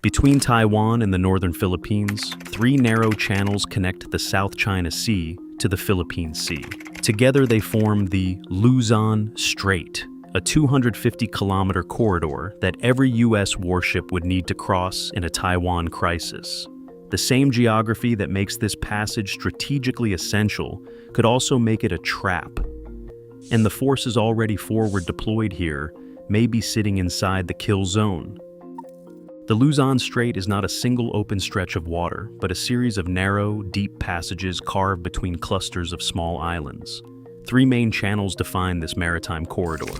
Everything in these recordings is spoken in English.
Between Taiwan and the northern Philippines, three narrow channels connect the South China Sea to the Philippine Sea. Together they form the Luzon Strait, a 250-kilometer corridor that every U.S. warship would need to cross in a Taiwan crisis. The same geography that makes this passage strategically essential could also make it a trap. And the forces already forward deployed here may be sitting inside the kill zone. The Luzon Strait is not a single open stretch of water, but a series of narrow, deep passages carved between clusters of small islands. Three main channels define this maritime corridor.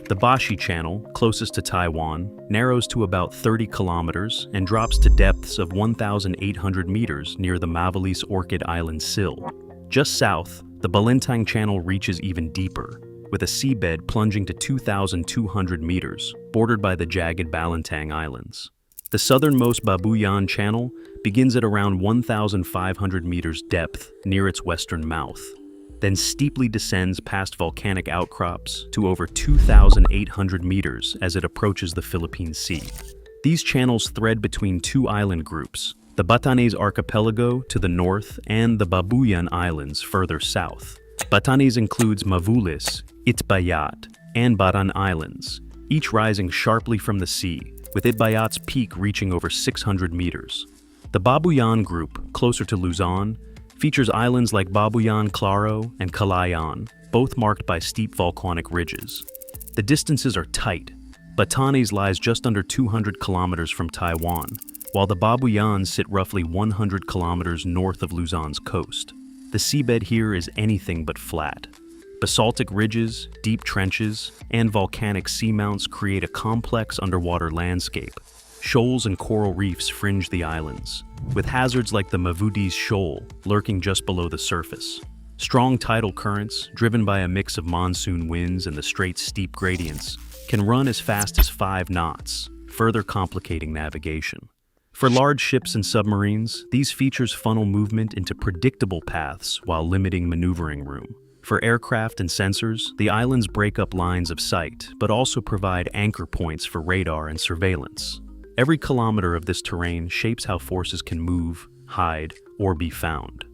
The Bashi Channel, closest to Taiwan, narrows to about 30 kilometers and drops to depths of 1,800 meters near the Mavalis Orchid Island sill. Just south, the Balintang Channel reaches even deeper, with a seabed plunging to 2,200 meters, bordered by the jagged Balintang Islands. The southernmost Babuyan Channel begins at around 1,500 meters depth near its western mouth, then steeply descends past volcanic outcrops to over 2,800 meters as it approaches the Philippine Sea. These channels thread between two island groups, the Batanes Archipelago to the north and the Babuyan Islands further south. Batanes includes Mavulis, Itbayat, and Baran Islands, each rising sharply from the sea, with Itbayat's peak reaching over 600 meters. The Babuyan group, closer to Luzon, features islands like Babuyan Claro and Calayan, both marked by steep volcanic ridges. The distances are tight. Batanes lies just under 200 kilometers from Taiwan, while the Babuyans sit roughly 100 kilometers north of Luzon's coast. The seabed here is anything but flat. Basaltic ridges, deep trenches, and volcanic seamounts create a complex underwater landscape. Shoals and coral reefs fringe the islands, with hazards like the Mavudis Shoal lurking just below the surface. Strong tidal currents, driven by a mix of monsoon winds and the strait's steep gradients, can run as fast as 5 knots, further complicating navigation. For large ships and submarines, these features funnel movement into predictable paths while limiting maneuvering room. For aircraft and sensors, the islands break up lines of sight, but also provide anchor points for radar and surveillance. Every kilometer of this terrain shapes how forces can move, hide, or be found.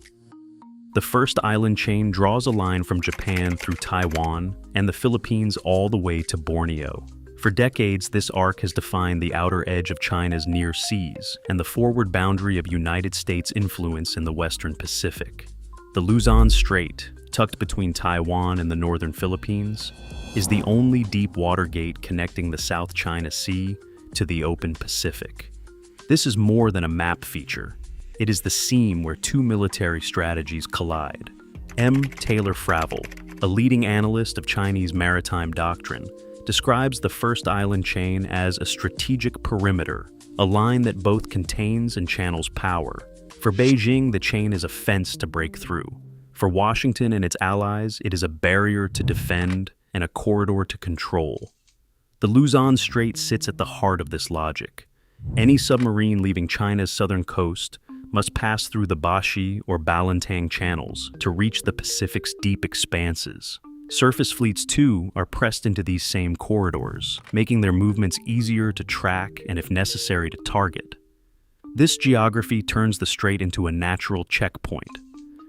The first island chain draws a line from Japan through Taiwan and the Philippines all the way to Borneo. For decades, this arc has defined the outer edge of China's near seas and the forward boundary of United States influence in the Western Pacific. The Luzon Strait, tucked between Taiwan and the northern Philippines, is the only deep water gate connecting the South China Sea to the open Pacific. This is more than a map feature. It is the seam where two military strategies collide. M. Taylor Fravel, a leading analyst of Chinese maritime doctrine, describes the first island chain as a strategic perimeter, a line that both contains and channels power. For Beijing, the chain is a fence to break through. For Washington and its allies, it is a barrier to defend and a corridor to control. The Luzon Strait sits at the heart of this logic. Any submarine leaving China's southern coast must pass through the Bashi or Balintang channels to reach the Pacific's deep expanses. Surface fleets, too, are pressed into these same corridors, making their movements easier to track and, if necessary, to target. This geography turns the strait into a natural checkpoint.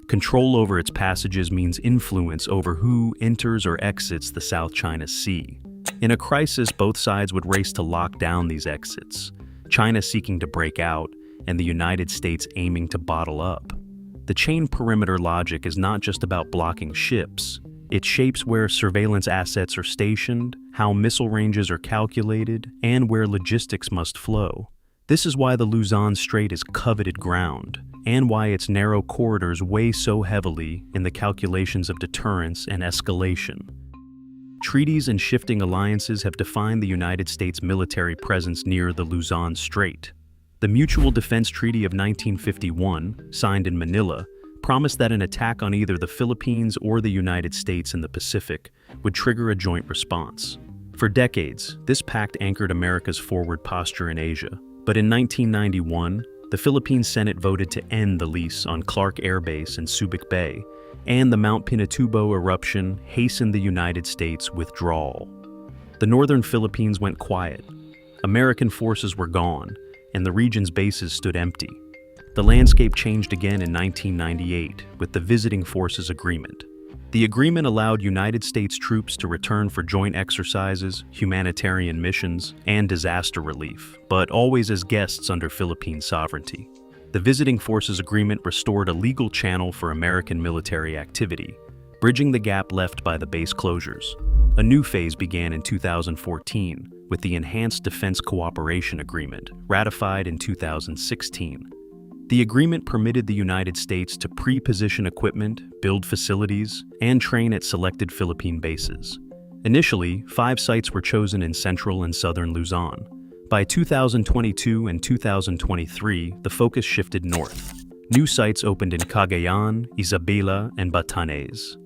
Control over its passages means influence over who enters or exits the South China Sea. In a crisis, both sides would race to lock down these exits, China seeking to break out and the United States aiming to bottle up. The chain perimeter logic is not just about blocking ships. It shapes where surveillance assets are stationed, how missile ranges are calculated, and where logistics must flow. This is why the Luzon Strait is coveted ground, and why its narrow corridors weigh so heavily in the calculations of deterrence and escalation. Treaties and shifting alliances have defined the United States' military presence near the Luzon Strait. The Mutual Defense Treaty of 1951, signed in Manila, promised that an attack on either the Philippines or the United States in the Pacific would trigger a joint response. For decades, this pact anchored America's forward posture in Asia. But in 1991, the Philippine Senate voted to end the lease on Clark Air Base in Subic Bay, and the Mount Pinatubo eruption hastened the United States' withdrawal. The northern Philippines went quiet. American forces were gone, and the region's bases stood empty. The landscape changed again in 1998 with the Visiting Forces Agreement. The agreement allowed United States troops to return for joint exercises, humanitarian missions, and disaster relief, but always as guests under Philippine sovereignty. The Visiting Forces Agreement restored a legal channel for American military activity, bridging the gap left by the base closures. A new phase began in 2014 with the Enhanced Defense Cooperation Agreement, ratified in 2016. The agreement permitted the United States to pre-position equipment, build facilities, and train at selected Philippine bases. Initially, 5 sites were chosen in central and southern Luzon. By 2022 and 2023, the focus shifted north. New sites opened in Cagayan, Isabela, and Batanes.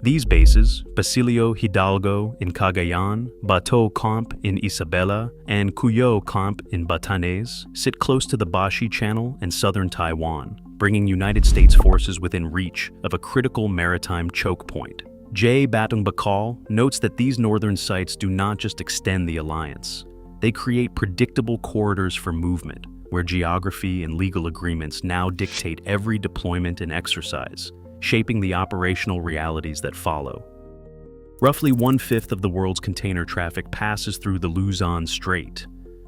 These bases, Basilio Hidalgo in Cagayan, Bato Camp in Isabela, and Cuyo Camp in Batanes, sit close to the Bashi Channel and southern Taiwan, bringing United States forces within reach of a critical maritime choke point. J. Batong Bakal notes that these northern sites do not just extend the alliance. They create predictable corridors for movement, where geography and legal agreements now dictate every deployment and exercise, shaping the operational realities that follow. Roughly 1/5 of the world's container traffic passes through the Luzon Strait,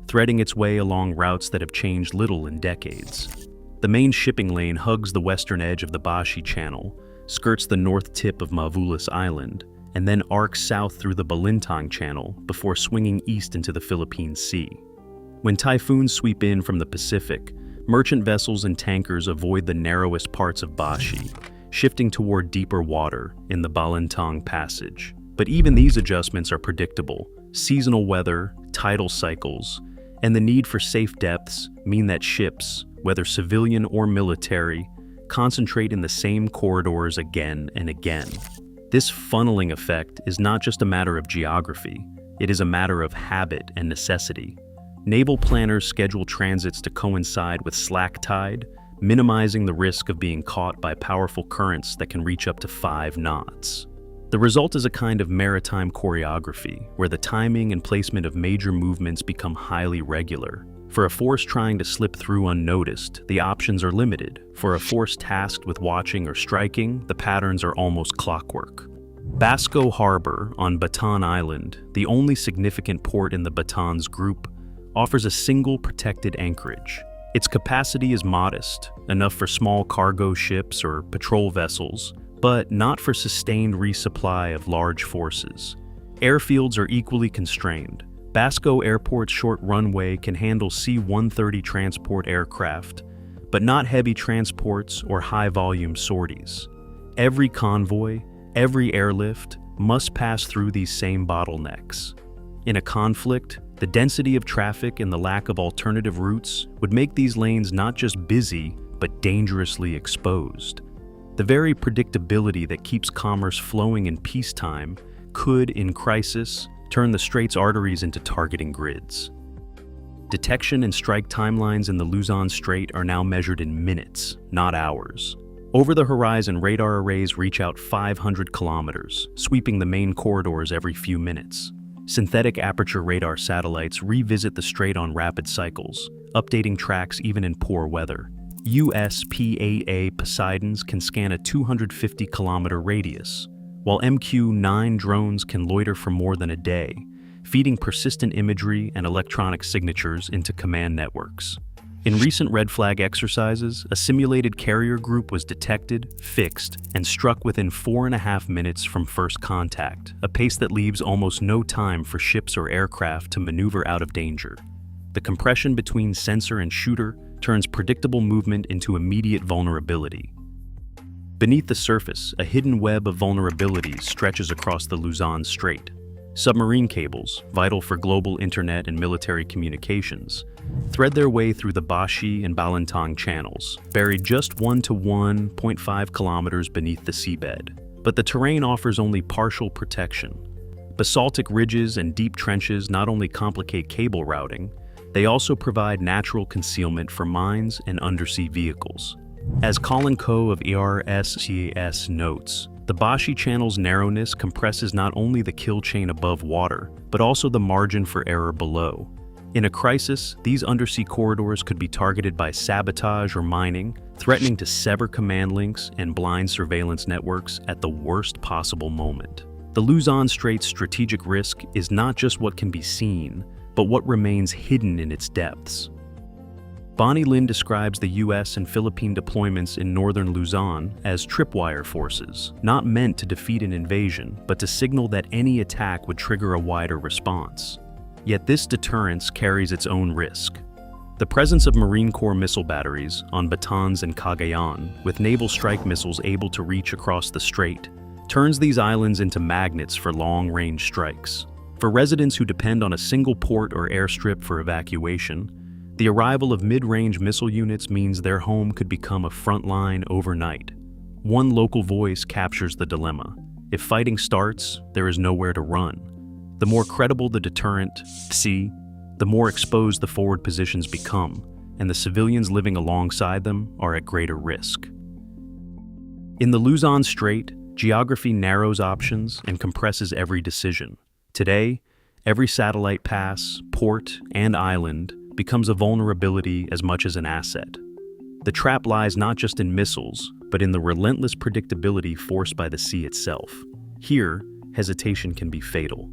threading its way along routes that have changed little in decades. The main shipping lane hugs the western edge of the Bashi Channel, skirts the north tip of Mavulas Island, and then arcs south through the Balintang Channel before swinging east into the Philippine Sea. When typhoons sweep in from the Pacific, merchant vessels and tankers avoid the narrowest parts of Bashi, shifting toward deeper water in the Balintang Passage. But even these adjustments are predictable. Seasonal weather, tidal cycles, and the need for safe depths mean that ships, whether civilian or military, concentrate in the same corridors again and again. This funneling effect is not just a matter of geography, it is a matter of habit and necessity. Naval planners schedule transits to coincide with slack tide, minimizing the risk of being caught by powerful currents that can reach up to 5 knots. The result is a kind of maritime choreography, where the timing and placement of major movements become highly regular. For a force trying to slip through unnoticed, the options are limited. For a force tasked with watching or striking, the patterns are almost clockwork. Basco Harbor on Bataan Island, the only significant port in the Batanes group, offers a single protected anchorage. Its capacity is modest, enough for small cargo ships or patrol vessels, but not for sustained resupply of large forces. Airfields are equally constrained. Basco Airport's short runway can handle C-130 transport aircraft, but not heavy transports or high-volume sorties. Every convoy, every airlift must pass through these same bottlenecks. In a conflict, the density of traffic and the lack of alternative routes would make these lanes not just busy, but dangerously exposed. The very predictability that keeps commerce flowing in peacetime could, in crisis, turn the strait's arteries into targeting grids. Detection and strike timelines in the Luzon Strait are now measured in minutes, not hours. Over-the-horizon radar arrays reach out 500 kilometers, sweeping the main corridors every few minutes. Synthetic aperture radar satellites revisit the strait on rapid cycles, updating tracks even in poor weather. US P-8A Poseidons can scan a 250-kilometer radius, while MQ-9 drones can loiter for more than a day, feeding persistent imagery and electronic signatures into command networks. In recent red flag exercises, a simulated carrier group was detected, fixed, and struck within 4.5 minutes from first contact, a pace that leaves almost no time for ships or aircraft to maneuver out of danger. The compression between sensor and shooter turns predictable movement into immediate vulnerability. Beneath the surface, a hidden web of vulnerabilities stretches across the Luzon Strait. Submarine cables, vital for global internet and military communications, thread their way through the Bashi and Balintang channels, buried just 1 to 1.5 kilometers beneath the seabed. But the terrain offers only partial protection. Basaltic ridges and deep trenches not only complicate cable routing, they also provide natural concealment for mines and undersea vehicles. As Colin Coe of ERSCS notes, the Bashi Channel's narrowness compresses not only the kill chain above water, but also the margin for error below. In a crisis, these undersea corridors could be targeted by sabotage or mining, threatening to sever command links and blind surveillance networks at the worst possible moment. The Luzon Strait's strategic risk is not just what can be seen, but what remains hidden in its depths. Bonnie Lin describes the US and Philippine deployments in northern Luzon as tripwire forces, not meant to defeat an invasion, but to signal that any attack would trigger a wider response. Yet this deterrence carries its own risk. The presence of Marine Corps missile batteries on Batans and Cagayan, with naval strike missiles able to reach across the strait, turns these islands into magnets for long-range strikes. For residents who depend on a single port or airstrip for evacuation, the arrival of mid-range missile units means their home could become a front line overnight. One local voice captures the dilemma. If fighting starts, there is nowhere to run. The more credible the deterrent, the more exposed the forward positions become, and the civilians living alongside them are at greater risk. In the Luzon Strait, geography narrows options and compresses every decision. Today, every satellite pass, port, and island becomes a vulnerability as much as an asset. The trap lies not just in missiles, but in the relentless predictability forced by the sea itself. Here, hesitation can be fatal.